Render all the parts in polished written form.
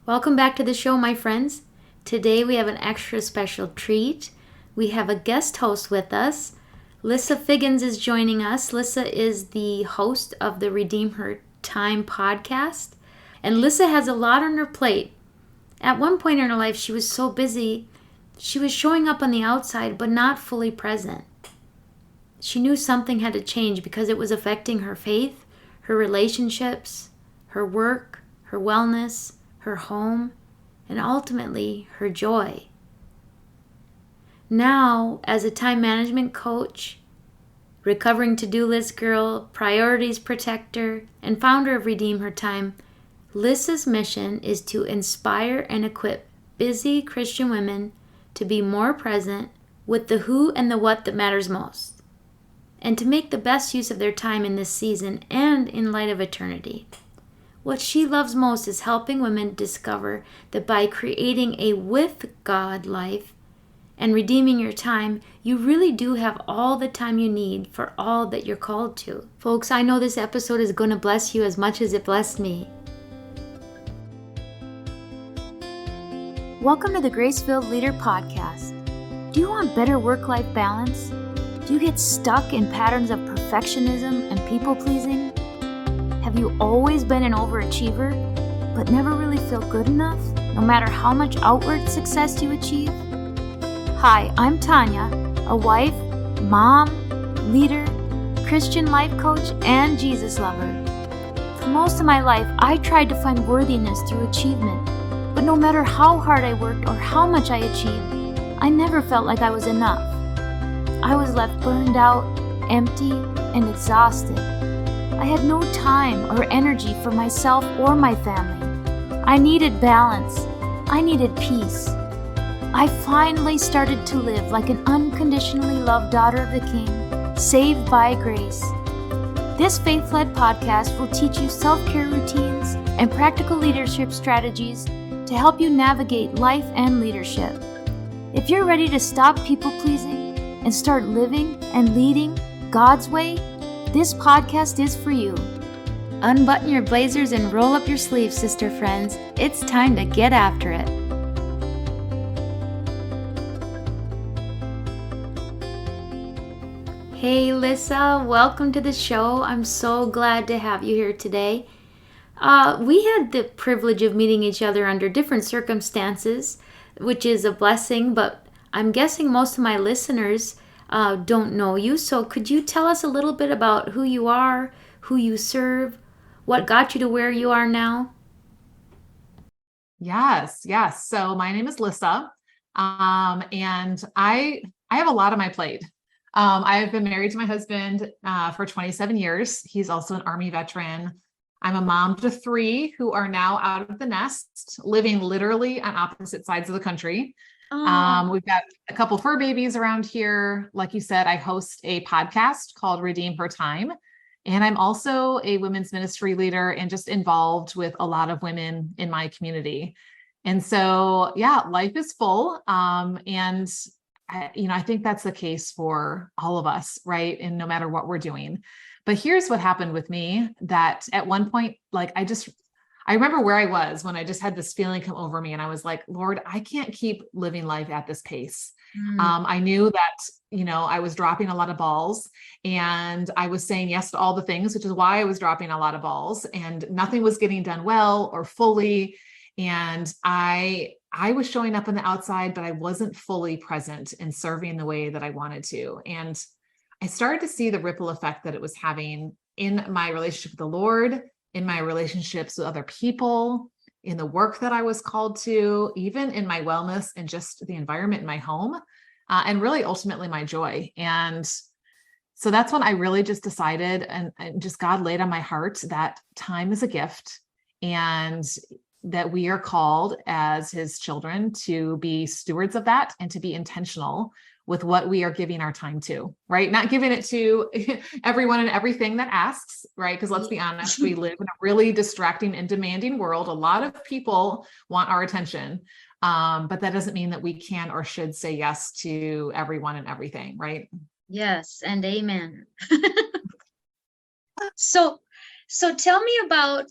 Welcome back to the show, my friends. Today we have an extra special treat. We have a guest host with us. Lissa Figgins is joining us. Lissa is the host of the Redeem Her Time podcast. And Lissa has a lot on her plate. At one point in her life, she was so busy, she was showing up on the outside, but not fully present. She knew something had to change because it was affecting her faith, her relationships, her work, her wellness, her home, and ultimately her joy. Now, as a time management coach, recovering to-do list girl, priorities protector, and founder of Redeem Her Time, Lissa's mission is to inspire and equip busy Christian women to be more present with the who and the what that matters most, and to make the best use of their time in this season and in light of eternity. What she loves most is helping women discover that by creating a with God life and redeeming your time, you really do have all the time you need for all that you're called to. Folks, I know this episode is going to bless you as much as it blessed me. Welcome to the Grace-Filled Leader Podcast. Do you want better work-life balance? Do you get stuck in patterns of perfectionism and people-pleasing? Have you always been an overachiever, but never really feel good enough, no matter how much outward success you achieve? Hi, I'm Tanya, a wife, mom, leader, Christian life coach, and Jesus lover. For most of my life, I tried to find worthiness through achievement, but no matter how hard I worked or how much I achieved, I never felt like I was enough. I was left burned out, empty, and exhausted. I had no time or energy for myself or my family. I needed balance. I needed peace. I finally started to live like an unconditionally loved daughter of the King, saved by grace. This faith-led podcast will teach you self-care routines and practical leadership strategies to help you navigate life and leadership. If you're ready to stop people-pleasing and start living and leading God's way, this podcast is for you. Unbutton your blazers and roll up your sleeves, sister friends. It's time to get after it. Hey, Lissa, welcome to the show. I'm so glad to have you here today. We had the privilege of meeting each other under different circumstances, which is a blessing, but I'm guessing most of my listeners don't know you. So could you tell us a little bit about who you are, who you serve, what got you to where you are now? Yes. So my name is Lissa, and I have a lot on my plate. I have been married to my husband for 27 years. He's also an Army veteran. I'm a mom to 3 who are now out of the nest, living literally on opposite sides of the country. We've got a couple fur babies around here. Like you said, I host a podcast called Redeem Her Time. And I'm also a women's ministry leader and just involved with a lot of women in my community. And so, yeah, life is full. And I think that's the case for all of us, right? And no matter what we're doing. But here's what happened with me, that at one point, I remember where I was when I just had this feeling come over me, and I was like, Lord, I can't keep living life at this pace. I knew that, I was dropping a lot of balls, and I was saying yes to all the things, which is why I was dropping a lot of balls, and nothing was getting done well or fully. And I was showing up on the outside, but I wasn't fully present and serving the way that I wanted to. And I started to see the ripple effect that it was having in my relationship with the Lord, in my relationships with other people, in the work that I was called to, even in my wellness and just the environment in my home, and really ultimately my joy. And so that's when I really just decided, and just God laid on my heart that time is a gift, and that we are called as his children to be stewards of that and to be intentional with what we are giving our time to, right? Not giving it to everyone and everything that asks, right? Because let's be honest, we live in a really distracting and demanding world. A lot of people want our attention, but that doesn't mean that we can or should say yes to everyone and everything, right? Yes, and amen. So tell me about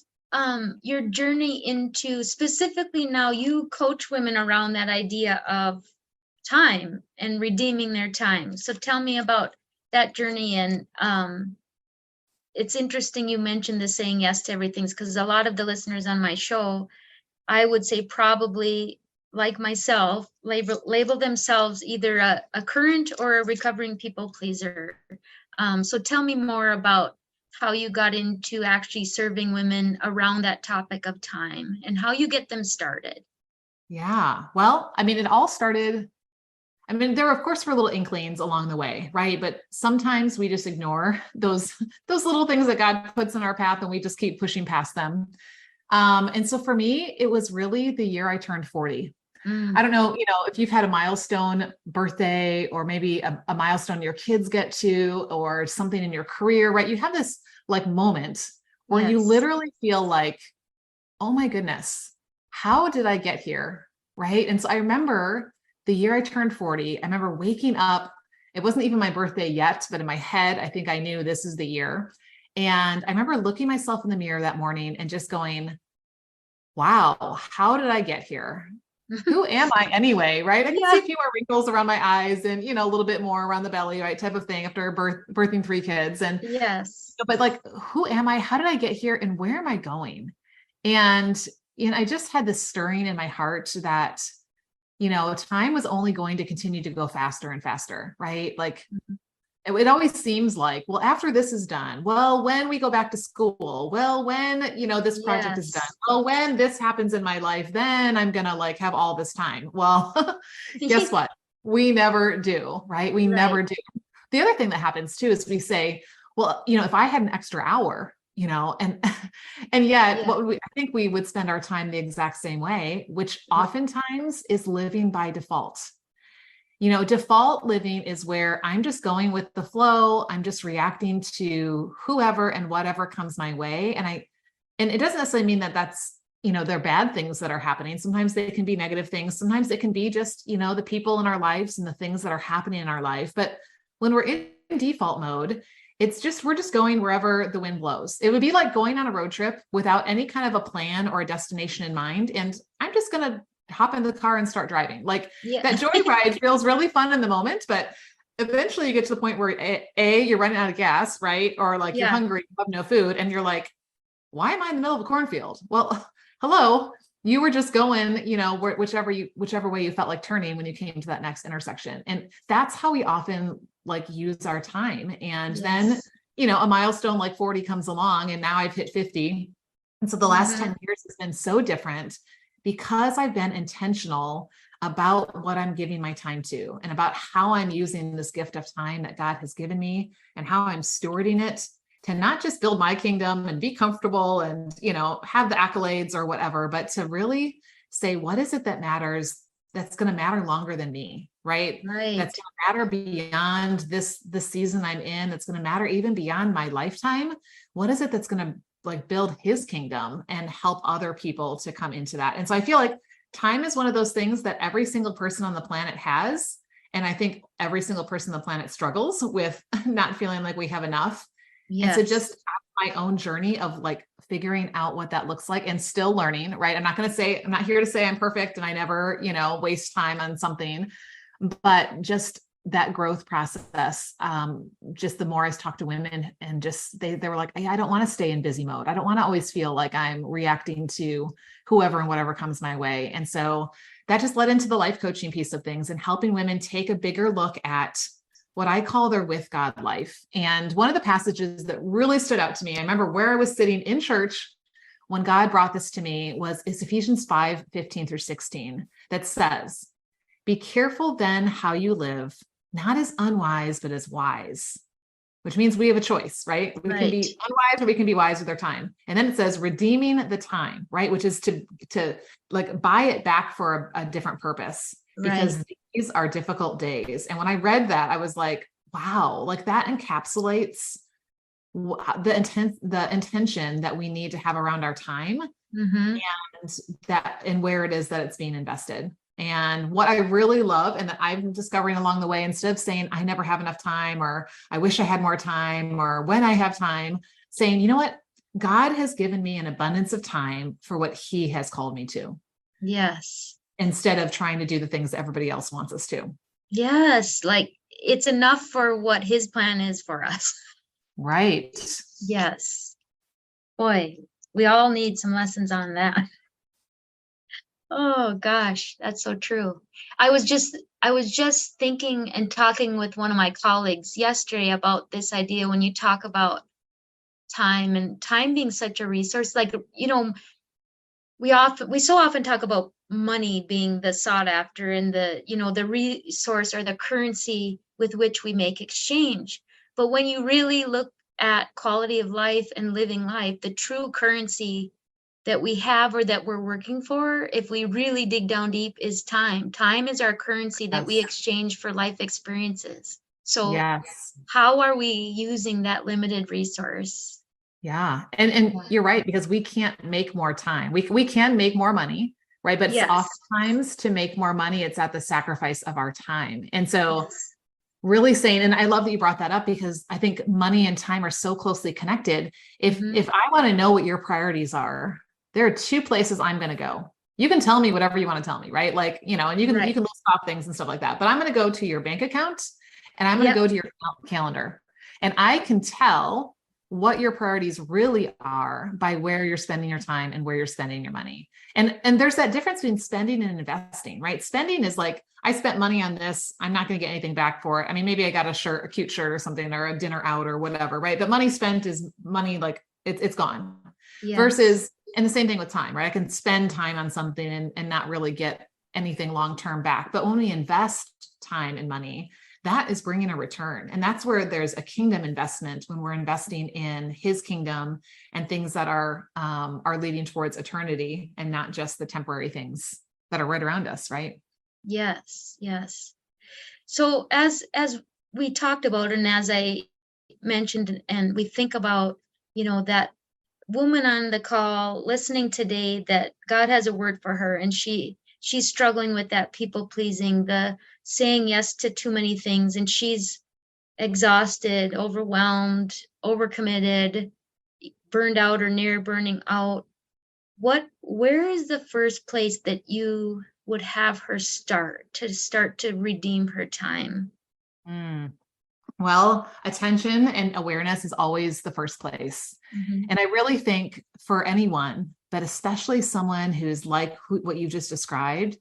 your journey into, specifically now you coach women around that idea of time and redeeming their time. So tell me about that journey. And it's interesting you mentioned the saying yes to everything, because a lot of the listeners on my show, I would say probably like myself, label themselves either a current or a recovering people pleaser. So tell me more about how you got into actually serving women around that topic of time and how you get them started. Yeah. Well, I mean, it all started, I mean, there of course were little inklings along the way, right? But sometimes we just ignore those little things that God puts in our path and we just keep pushing past them. And so for me, it was really the year I turned 40. I don't know, if you've had a milestone birthday or maybe a milestone your kids get to, or something in your career, right? You have this like moment where you Yes. literally feel like, oh my goodness, how did I get here? Right. And so I remember the year I turned 40, I remember waking up. It wasn't even my birthday yet, but in my head, I think I knew this is the year. And I remember looking myself in the mirror that morning and just going, wow, how did I get here? Who am I anyway? Right. I can see a few more wrinkles around my eyes and, a little bit more around the belly, right? Type of thing after birthing 3 kids. And, yes, but like, who am I? How did I get here? And where am I going? And, I just had this stirring in my heart that, time was only going to continue to go faster and faster, right? Like, it always seems like, well, after this is done, well, when we go back to school, well, when, this project is done, well, when this happens in my life, then I'm going to like have all this time. Well, guess what? We never do, right? We never do. The other thing that happens too, is we say, well, if I had an extra hour, and yet what would I think we would spend our time the exact same way, which oftentimes is living by default. Default living is where I'm just going with the flow. I'm just reacting to whoever and whatever comes my way. And it doesn't necessarily mean that that's, they're bad things that are happening. Sometimes they can be negative things. Sometimes it can be just, the people in our lives and the things that are happening in our life. But when we're in default mode, we're just going wherever the wind blows. It would be like going on a road trip without any kind of a plan or a destination in mind. And I'm just going to hop in the car and start driving. Like that joyride feels really fun in the moment, but eventually you get to the point where you're running out of gas, right? Or like you're hungry, you have no food, and you're like, why am I in the middle of a cornfield? Well, hello, you were just going, whichever way you felt like turning when you came to that next intersection. And that's how we often like use our time. And then, a milestone like 40 comes along, and now I've hit 50. And so the last 10 years has been so different, because I've been intentional about what I'm giving my time to and about how I'm using this gift of time that God has given me and how I'm stewarding it to not just build my kingdom and be comfortable and, have the accolades or whatever, but to really say, what is it that matters, that's going to matter longer than me, right? That's going to matter beyond the season I'm in. That's going to matter even beyond my lifetime. What is it that's going to like build his kingdom and help other people to come into that? And so I feel like time is one of those things that every single person on the planet has. And I think every single person on the planet struggles with not feeling like we have enough. And so just my own journey of like figuring out what that looks like and still learning, right? I'm not here to say I'm perfect and I never, waste time on something, but just that growth process. Just the more I talk to women and just, they were like, I don't want to stay in busy mode. I don't want to always feel like I'm reacting to whoever and whatever comes my way. And so that just led into the life coaching piece of things and helping women take a bigger look at what I call their with God life. And one of the passages that really stood out to me, I remember where I was sitting in church when God brought this to me, is Ephesians 5:15-16, that says, be careful then how you live, not as unwise, but as wise, which means we have a choice, right? We can be unwise or we can be wise with our time. And then it says redeeming the time, right? Which is to like buy it back for a different purpose, because these are difficult days. And when I read that, I was like, wow, like that encapsulates the intention that we need to have around our time, and where it is that it's being invested. And what I really love, and that I'm discovering along the way, instead of saying, I never have enough time, or I wish I had more time, or when I have time, saying, you know what, God has given me an abundance of time for what he has called me to. Yes. Instead of trying to do the things that everybody else wants us to. Yes. Like it's enough for what his plan is for us. Right. Yes. Boy, we all need some lessons on that. Oh gosh, that's so true. I was just thinking and talking with one of my colleagues yesterday about this idea when you talk about time and time being such a resource. Like, we so often talk about money being the sought after and the resource or the currency with which we make exchange. But when you really look at quality of life and living life, the true currency that we have or that we're working for, if we really dig down deep, is time. Time is our currency that we exchange for life experiences. So yes, how are we using that limited resource? yeah. And you're right, because we can't make more time. We can make more money, right? But Yes. oftentimes to make more money, it's at the sacrifice of our time. And so Yes. really saying, and I love that you brought that up, because I think money and time are so closely connected. If I want to know what your priorities are, there are two places I'm going to go. You can tell me whatever you want to tell me, right? Like, and you can list off things and stuff like that, but I'm going to go to your bank account and I'm going to go to your calendar, and I can tell what your priorities really are by where you're spending your time and where you're spending your money. And there's that difference between spending and investing, right? Spending is like, I spent money on this, I'm not going to get anything back for it. I mean, maybe I got a cute shirt or something, or a dinner out or whatever, right? But money spent is money, like it's gone. Yes. Versus, and the same thing with time, right? I can spend time on something and not really get anything long-term back. But when we invest time and money, that is bringing a return. And that's where there's a kingdom investment, when we're investing in his kingdom and things that are leading towards eternity, and not just the temporary things that are right around us, right? Yes, yes. So as we talked about, and as I mentioned, and we think about, that woman on the call listening today, that God has a word for her, and she's struggling with that people pleasing, the saying yes to too many things, and she's exhausted, overwhelmed, overcommitted, burned out or near burning out. Where is the first place that you would have her start to redeem her time? Well, attention and awareness is always the first place. Mm-hmm. And I really think for anyone, but especially someone who's like what you just described,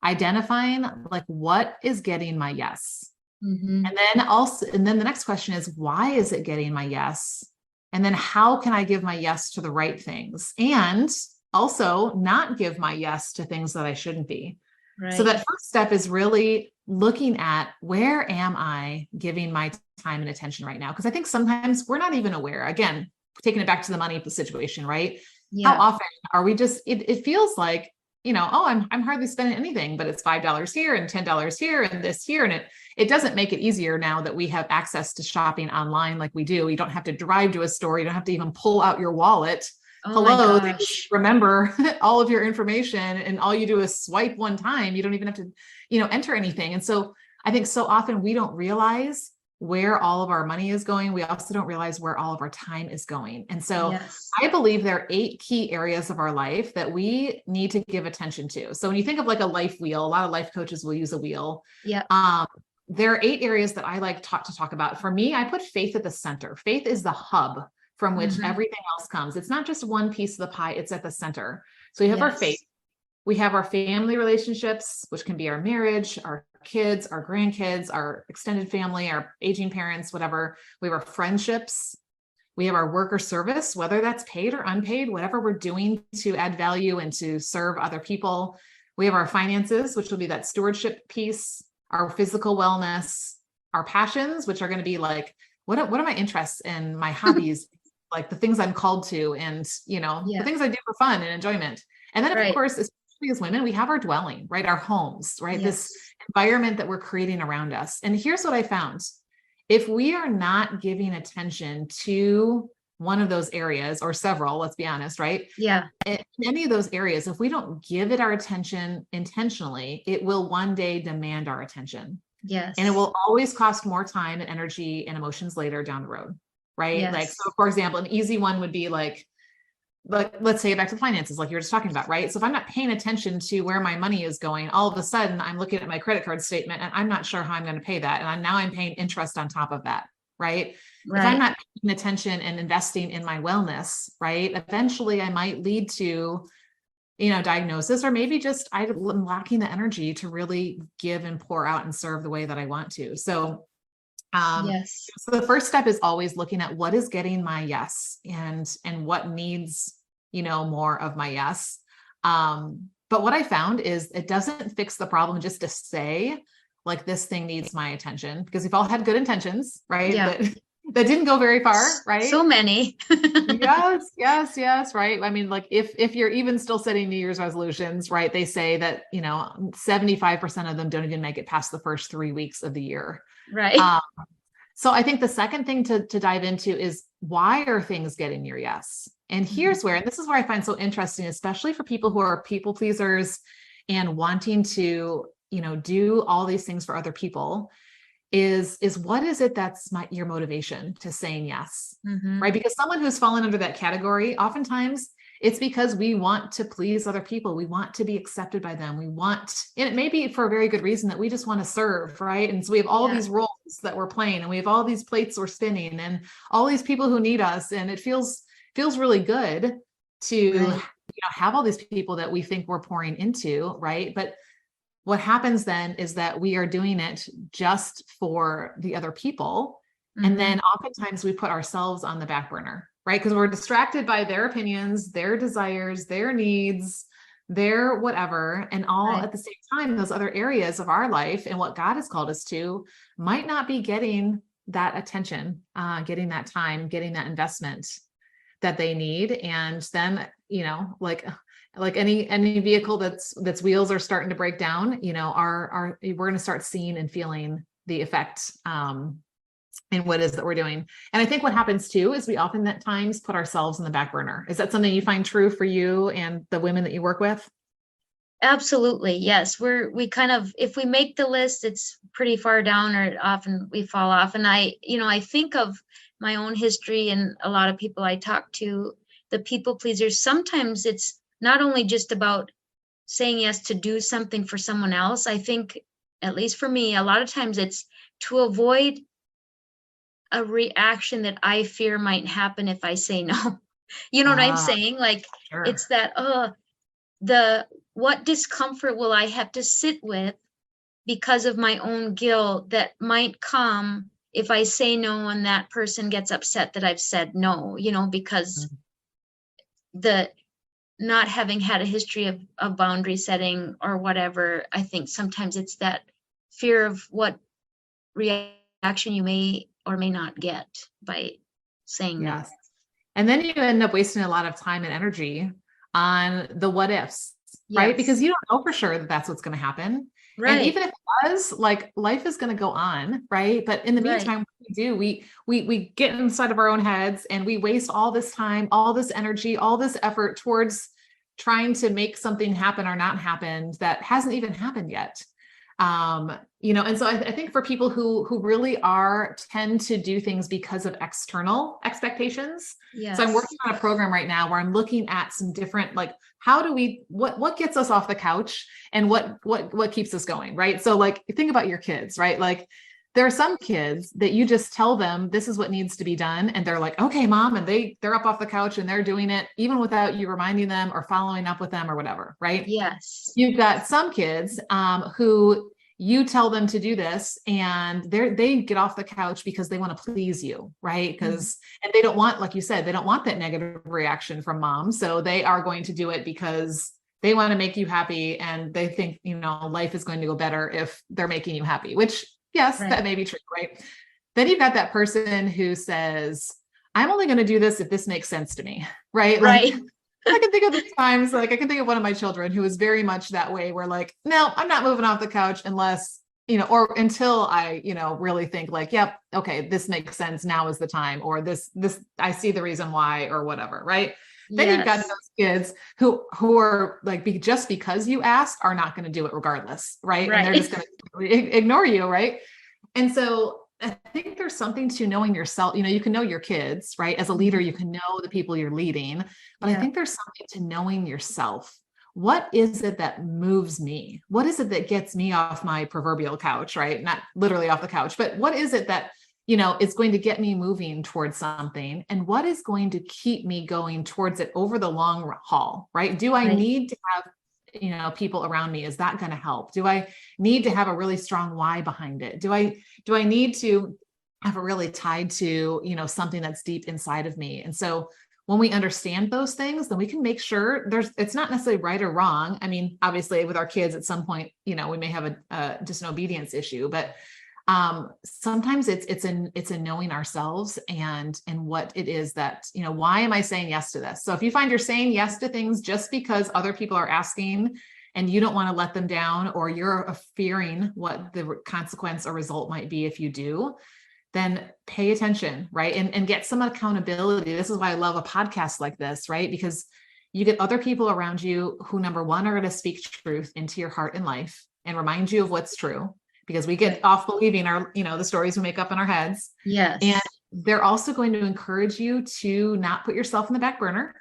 identifying like, what is getting my yes? Mm-hmm. And then the next question is, why is it getting my yes? And then how can I give my yes to the right things? And also not give my yes to things that I shouldn't be. Right. So that first step is really looking at, where am I giving my time and attention right now? Because I think sometimes we're not even aware. Again, taking it back to the money situation, right? Yeah. How often are we just, it feels like, I'm hardly spending anything, but it's $5 here and $10 here and this here. And it doesn't make it easier now that we have access to shopping online like we do. You don't have to drive to a store. You don't have to even pull out your wallet. Oh, hello, my gosh. remember all of your information, and all you do is swipe one time. You don't even have to, enter anything. And so I think so often we don't realize where all of our money is going. We also don't realize where all of our time is going. And so Yes. I believe there are 8 key areas of our life that we need to give attention to. So when you think of like a life wheel, a lot of life coaches will use a wheel. Yeah. There are 8 areas that I like to talk about. For me, I put faith at the center. Faith is the hub from which everything else comes. It's not just one piece of the pie, it's at the center. So we have our faith. We have our family relationships, which can be our marriage, our kids, our grandkids, our extended family, our aging parents, whatever. We have our friendships. We have our work or service, whether that's paid or unpaid, whatever we're doing to add value and to serve other people. We have our finances, which will be that stewardship piece, our physical wellness, our passions, which are going to be like, what are my interests and my hobbies, like the things I'm called to, and, the things I do for fun and enjoyment. And then, of course, especially as women, we have our dwelling, right? Our homes, right? This environment that we're creating around us. And here's what I found. If we are not giving attention to one of those areas, or several, let's be honest, right? Yeah. In any of those areas, if we don't give it our attention intentionally, it will one day demand our attention. Yes. And it will always cost more time and energy and emotions later down the road, right? Yes. Like, so for example, an easy one would be like, like, let's say back to finances, like you were just talking about, right? So if I'm not paying attention to where my money is going, all of a sudden I'm looking at my credit card statement and I'm not sure how I'm going to pay that. And now I'm paying interest on top of that, right? If I'm not paying attention and investing in my wellness, right, eventually I might lead to, diagnosis, or maybe just I'm lacking the energy to really give and pour out and serve the way that I want to. So, Yes. so the first step is always looking at what is getting my yes and what needs, more of my yes. But what I found is it doesn't fix the problem just to say like, this thing needs my attention, because we've all had good intentions, right? Yeah. That didn't go very far, right? So many. Yes. Right. I mean, like if you're even still setting New Year's resolutions, right, they say that, 75% of them don't even make it past the first 3 weeks of the year. Right. So I think the second thing to dive into is, why are things getting your yes? And here's where, and this is where I find so interesting, especially for people who are people pleasers and wanting to, do all these things for other people, is what is it that's your motivation to saying yes, right? Because someone who's fallen under that category, oftentimes it's because we want to please other people. We want to be accepted by them. And it may be for a very good reason, that we just want to serve, right? And so we have all these roles that we're playing, and we have all these plates we're spinning, and all these people who need us. And it feels really good to have all these people that we think we're pouring into, right? But what happens then is that we are doing it just for the other people. And then oftentimes we put ourselves on the back burner, right? Because we're distracted by their opinions, their desires, their needs, their whatever. And all at the same time, those other areas of our life and what God has called us to might not be getting that attention, getting that time, getting that investment that they need. And then, like any vehicle that's wheels are starting to break down, we're going to start seeing and feeling the effect in what it is that we're doing. And I think what happens too is we often at times put ourselves in the back burner. Is that something you find true for you and the women that you work with? Absolutely. Yes. We kind of, if we make the list, it's pretty far down, or often we fall off. And I think of my own history and a lot of people I talk to, the people pleasers. Sometimes it's not only just about saying yes to do something for someone else. I think, at least for me, a lot of times it's to avoid a reaction that I fear might happen if I say no. You know what I'm saying? Like, Sure. It's that, what discomfort will I have to sit with because of my own guilt that might come if I say no and that person gets upset that I've said no, because the not having had a history of boundary setting or whatever. I think sometimes it's that fear of what reaction you may or may not get by saying no. And then you end up wasting a lot of time and energy on the what ifs, right? Because you don't know for sure that that's what's going to happen. Right. And even if it does, like, life is going to go on, right? But in the meantime, what we do, we get inside of our own heads and we waste all this time, all this energy, all this effort towards trying to make something happen or not happen that hasn't even happened yet. And so I think for people who really tend to do things because of external expectations. Yes. So I'm working on a program right now where I'm looking at some different, like, how do what gets us off the couch and what keeps us going, right? So, like, think about your kids, right? Like, there are some kids that you just tell them this is what needs to be done, and they're like, okay, mom, and they're up off the couch and they're doing it even without you reminding them or following up with them or whatever, right? Yes. You've got some kids who you tell them to do this and they get off the couch because they want to please you, right? And they don't want, like you said, they don't want that negative reaction from mom. So they are going to do it because they want to make you happy, and they think, life is going to go better if they're making you happy, which, yes, that may be true, right? Then you've got that person who says, I'm only going to do this if this makes sense to me, right? Right. Like, I can think of the times, like, I can think of one of my children who is very much that way, where, like, no, I'm not moving off the couch unless, or until I, really think like, yep, okay, this makes sense. Now is the time, or this, I see the reason why, or whatever. Right. Then you've got those kids who are like, just because you asked, are not going to do it regardless. Right. And they're just going to ignore you. Right. And so I think there's something to knowing yourself. You can know your kids, right? As a leader, you can know the people you're leading, but I think there's something to knowing yourself. What is it that moves me? What is it that gets me off my proverbial couch, right? Not literally off the couch, but what is it that, is going to get me moving towards something? And what is going to keep me going towards it over the long haul, right? Do I need to have people around me? Is that going to help? Do I need to have a really strong why behind it? Do I need to have it really tied to, something that's deep inside of me? And so when we understand those things, then we can make sure it's not necessarily right or wrong. I mean, obviously with our kids at some point, we may have just an obedience issue, but sometimes it's a knowing ourselves and what it is that, why am I saying yes to this? So if you find you're saying yes to things just because other people are asking and you don't want to let them down, or you're fearing what the consequence or result might be if you do, then pay attention, right? And get some accountability. This is why I love a podcast like this, right? Because you get other people around you who, number one, are going to speak truth into your heart and life and remind you of what's true, because we get off believing the stories we make up in our heads. Yes. And they're also going to encourage you to not put yourself in the back burner,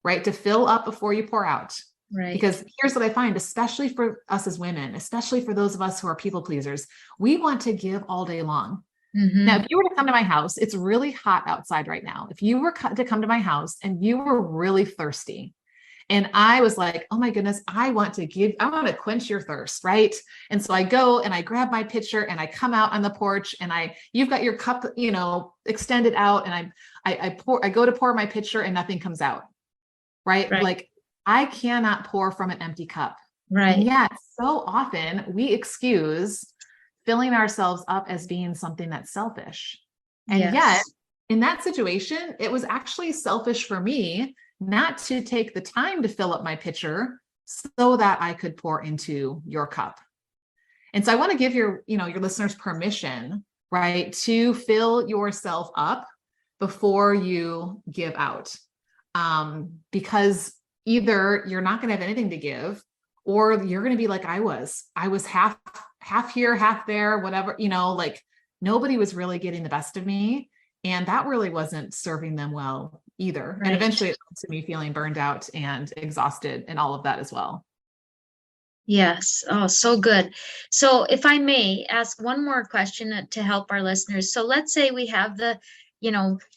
right? To fill up before you pour out. Right. Because here's what I find, especially for us as women, especially for those of us who are people pleasers, we want to give all day long. Mm-hmm. Now, if you were to come to my house, it's really hot outside right now. If you were to come to my house and you were really thirsty, and I was like, oh my goodness, I want to quench your thirst, right? And so I go and I grab my pitcher and I come out on the porch and you've got your cup, extended out, and I go to pour my pitcher and nothing comes out, right? Like I cannot pour from an empty cup. Right. And yet so often we excuse filling ourselves up as being something that's selfish. And yet in that situation, it was actually selfish for me not to take the time to fill up my pitcher so that I could pour into your cup. And so I want to give your listeners permission, right, to fill yourself up before you give out. Because either you're not going to have anything to give, or you're going to be like I was half here, half there, whatever, like nobody was really getting the best of me. And that really wasn't serving them well either. Right. And eventually it led to me feeling burned out and exhausted and all of that as well. Yes. Oh, so good. So if I may ask one more question to help our listeners. So let's say we have the,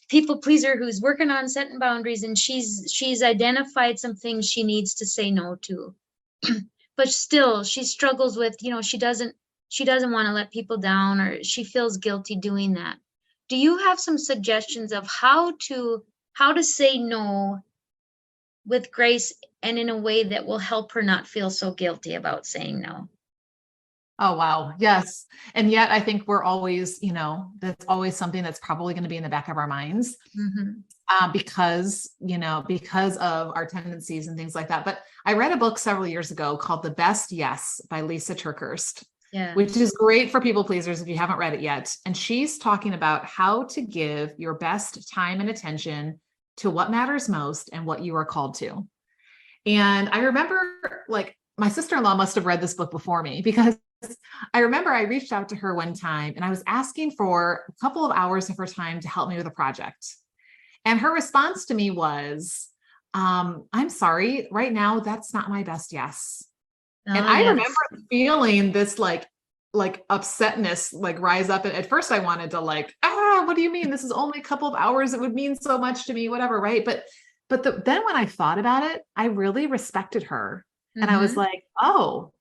people pleaser who's working on setting boundaries, and she's identified some things she needs to say no to, but still she struggles with, she doesn't want to let people down, or she feels guilty doing that. Do you have some suggestions of how to say no with grace and in a way that will help her not feel so guilty about saying no? Oh, wow. Yes. And yet I think we're always, that's always something that's probably going to be in the back of our minds, because of our tendencies and things like that. But I read a book several years ago called The Best Yes by Lissa Figgins. Yeah. Which is great for people pleasers if you haven't read it yet. And she's talking about how to give your best time and attention to what matters most and what you are called to. And I remember, like, my sister-in-law must have read this book before me, because I remember I reached out to her one time and I was asking for a couple of hours of her time to help me with a project. And her response to me was, I'm sorry, right now, that's not my best yes. And I remember feeling this like upsetness, like rise up. And at first I wanted to what do you mean? This is only a couple of hours. It would mean so much to me, whatever. Right. But then when I thought about it, I really respected her. And I was like, oh,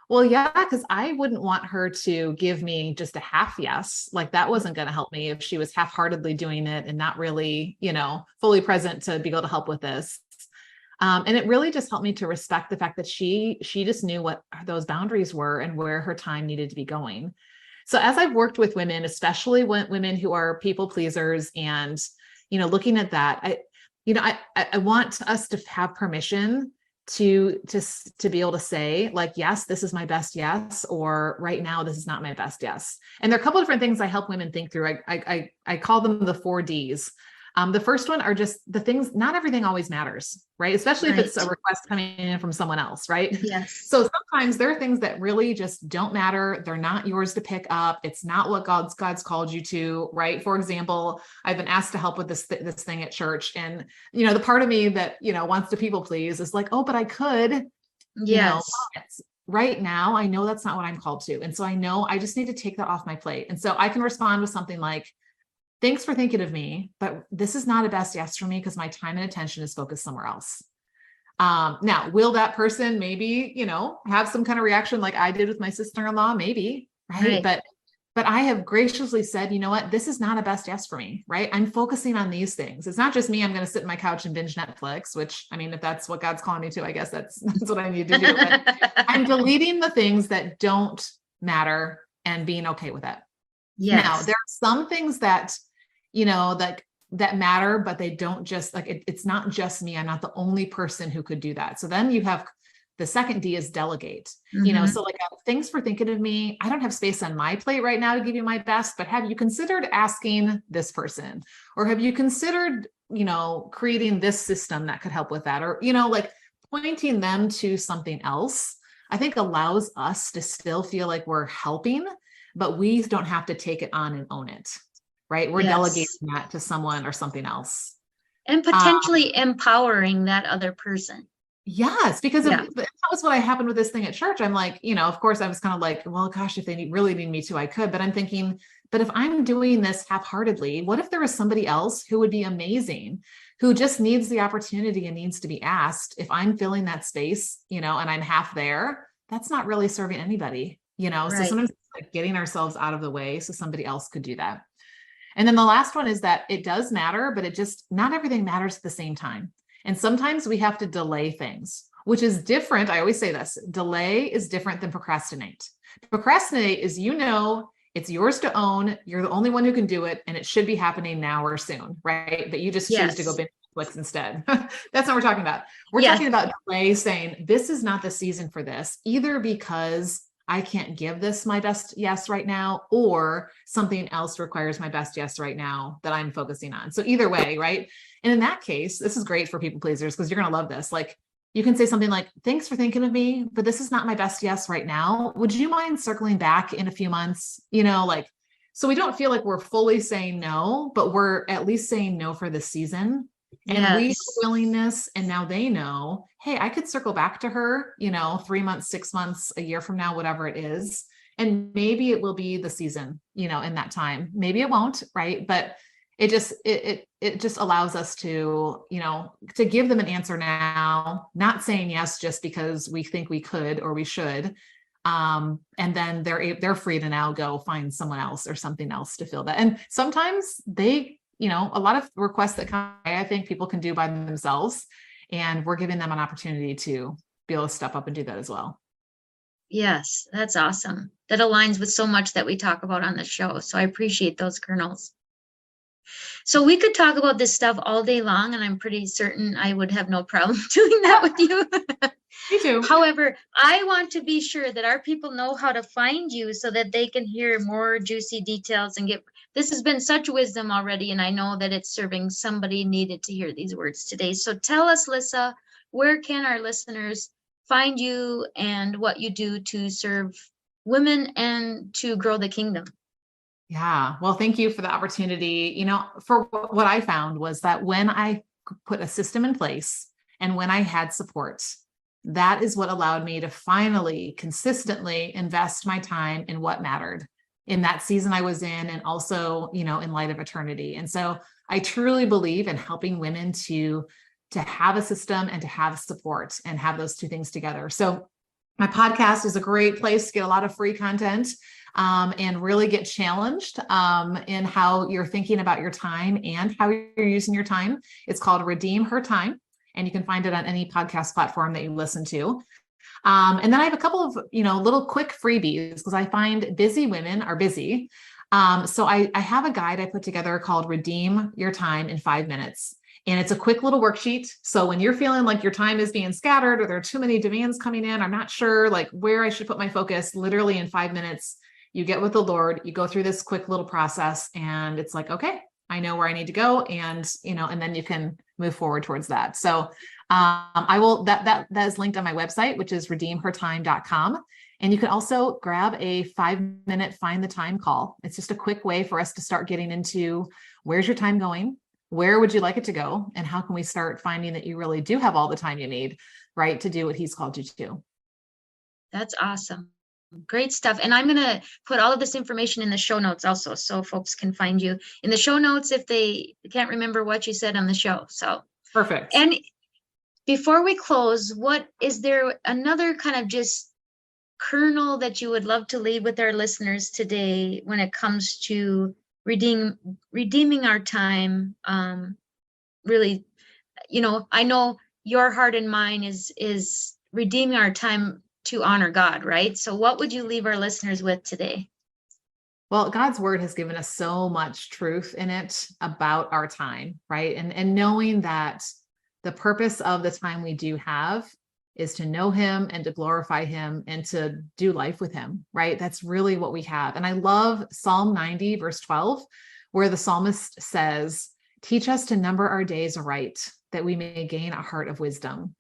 well, yeah, because I wouldn't want her to give me just a half yes. Like that wasn't going to help me if she was half-heartedly doing it and not really, fully present to be able to help with this. And it really just helped me to respect the fact that she just knew what those boundaries were and where her time needed to be going. So as I've worked with women, especially women who are people pleasers, and, looking at that, I want us to have permission to be able to say, like, yes, this is my best yes, or right now, this is not my best yes. And there are a couple of different things I help women think through. I call them the 4 Ds. The first one are just the things, not everything always matters, right? Especially if it's a request coming in from someone else, right? Yes. So sometimes there are things that really just don't matter. They're not yours to pick up. It's not what God's called you to, right? For example, I've been asked to help with this thing at church. And, the part of me that, wants to people please is like, oh, but I could, Yes. Right now, I know that's not what I'm called to. And so I know I just need to take that off my plate. And so I can respond with something like, thanks for thinking of me, but this is not a best yes for me because my time and attention is focused somewhere else. Now, will that person maybe, have some kind of reaction like I did with my sister-in-law? Maybe, right? But I have graciously said, you know what, this is not a best yes for me, right? I'm focusing on these things. It's not just me. I'm going to sit in my couch and binge Netflix, which, I mean, if that's what God's calling me to, I guess that's what I need to do. But I'm deleting the things that don't matter and being okay with it. Yes. Now, there are some things that, that matter, but they don't just it's not just me. I'm not the only person who could do that. So then you have the second D is delegate, so like, thanks for thinking of me. I don't have space on my plate right now to give you my best, but have you considered asking this person, or have you considered, creating this system that could help with that? Or, like pointing them to something else, I think allows us to still feel like we're helping, but we don't have to take it on and own it, right? We're delegating that to someone or something else. And potentially empowering that other person. Yes, because that was what happened with this thing at church. I'm like, of course I was kind of like, well, gosh, if they really need me to, I could, but I'm thinking, but if I'm doing this half-heartedly, what if there was somebody else who would be amazing, who just needs the opportunity and needs to be asked? If I'm filling that space, and I'm half there, that's not really serving anybody, so sometimes it's like getting ourselves out of the way so somebody else could do that. And then the last one is that it does matter, but not everything matters at the same time. And sometimes we have to delay things, which is different. I always say this, delay is different than procrastinate. Procrastinate is, it's yours to own. You're the only one who can do it. And it should be happening now or soon, right? But you just choose to go binge Netflix instead. That's what we're talking about. We're talking about delay, saying this is not the season for this, either because I can't give this my best yes right now, or something else requires my best yes right now that I'm focusing on. So either way, right? And in that case, this is great for people pleasers because you're going to love this. Like, you can say something like, thanks for thinking of me, but this is not my best yes right now. Would you mind circling back in a few months? So we don't feel like we're fully saying no, but we're at least saying no for the season. And we have willingness, and now they know, hey, I could circle back to her, 3 months, 6 months, a year from now, whatever it is. And maybe it will be the season, in that time. Maybe it won't, right? But it just allows us to, to give them an answer now, not saying yes just because we think we could or we should. And then they're free to now go find someone else or something else to fill that. And sometimes they, a lot of requests that come, I think people can do by themselves, and we're giving them an opportunity to be able to step up and do that as well. Yes, that's awesome. That aligns with so much that we talk about on the show. So I appreciate those kernels. So we could talk about this stuff all day long, and I'm pretty certain I would have no problem doing that with you. Me too. However, I want to be sure that our people know how to find you so that they can hear more juicy details and this has been such wisdom already, and I know that it's serving somebody needed to hear these words today. So tell us, Lissa, where can our listeners find you and what you do to serve women and to grow the kingdom? Yeah. Well, thank you for the opportunity. For what I found was that when I put a system in place and when I had support, that is what allowed me to finally consistently invest my time in what mattered in that season I was in, and also, in light of eternity. And so I truly believe in helping women to have a system and to have support and have those two things together. So my podcast is a great place to get a lot of free content and really get challenged in how you're thinking about your time and how you're using your time. It's called Redeem Her Time, and you can find it on any podcast platform that you listen to. And then I have a couple of, little quick freebies because I find busy women are busy. So I have a guide I put together called Redeem Your Time in 5 minutes. And it's a quick little worksheet. So when you're feeling like your time is being scattered or there are too many demands coming in, I'm not sure like where I should put my focus, literally in 5 minutes, you get with the Lord, you go through this quick little process, and it's like, okay, I know where I need to go, and and then you can move forward towards that. So that is linked on my website, which is redeemhertime.com. And you can also grab a 5-minute find the time call. It's just a quick way for us to start getting into where's your time going? Where would you like it to go? And how can we start finding that you really do have all the time you need, right, to do what he's called you to? That's awesome. Great stuff. And I'm going to put all of this information in the show notes also, so folks can find you in the show notes if they can't remember what you said on the show. So perfect. And before we close, is there another kind of just kernel that you would love to leave with our listeners today when it comes to redeeming our time? Really, I know your heart and mine is redeeming our time to honor God, right? So what would you leave our listeners with today? Well, God's word has given us so much truth in it about our time, right? And knowing that the purpose of the time we do have is to know him and to glorify him and to do life with him, right? That's really what we have. And I love Psalm 90, verse 12, where the psalmist says, teach us to number our days aright, that we may gain a heart of wisdom.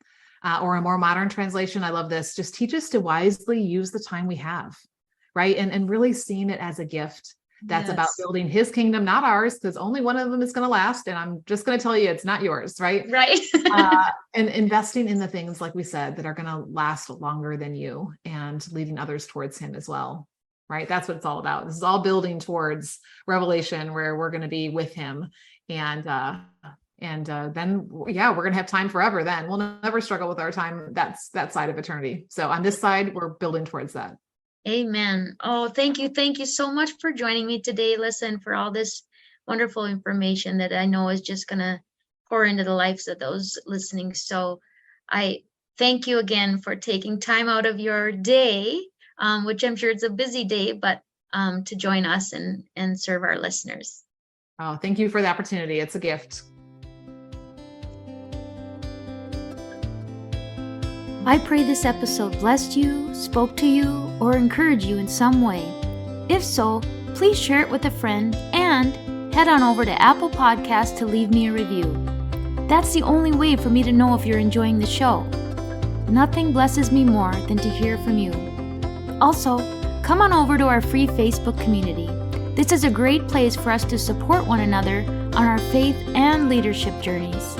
Or a more modern translation, I love this, just teach us to wisely use the time we have, right? And really seeing it as a gift that's about building his kingdom, not ours, because only one of them is going to last. And I'm just going to tell you, it's not yours, right? Right. And investing in the things, like we said, that are going to last longer than you, and leading others towards him as well, right? That's what it's all about. This is all building towards Revelation, where we're going to be with him. And then, we're going to have time forever. Then we'll never struggle with our time. That's that side of eternity. So on this side, we're building towards that. Amen. Oh, thank you. Thank you so much for joining me today, Lissa, and for all this wonderful information that I know is just going to pour into the lives of those listening. So I thank you again for taking time out of your day, which I'm sure it's a busy day, but to join us and serve our listeners. Oh, thank you for the opportunity. It's a gift. I pray this episode blessed you, spoke to you, or encouraged you in some way. If so, please share it with a friend and head on over to Apple Podcasts to leave me a review. That's the only way for me to know if you're enjoying the show. Nothing blesses me more than to hear from you. Also, come on over to our free Facebook community. This is a great place for us to support one another on our faith and leadership journeys.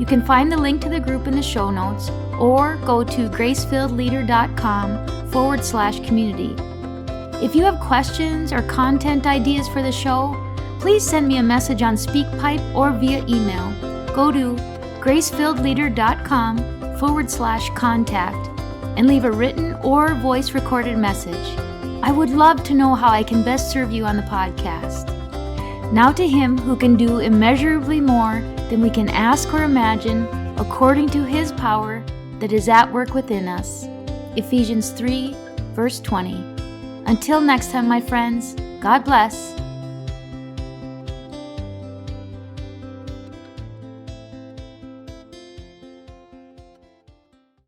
You can find the link to the group in the show notes, or go to gracefilledleader.com/community. If you have questions or content ideas for the show, please send me a message on SpeakPipe or via email. Go to gracefilledleader.com/contact and leave a written or voice recorded message. I would love to know how I can best serve you on the podcast. Now to him who can do immeasurably more than we can ask or imagine, according to his power that is at work within us. Ephesians 3, verse 20. Until next time, my friends, God bless.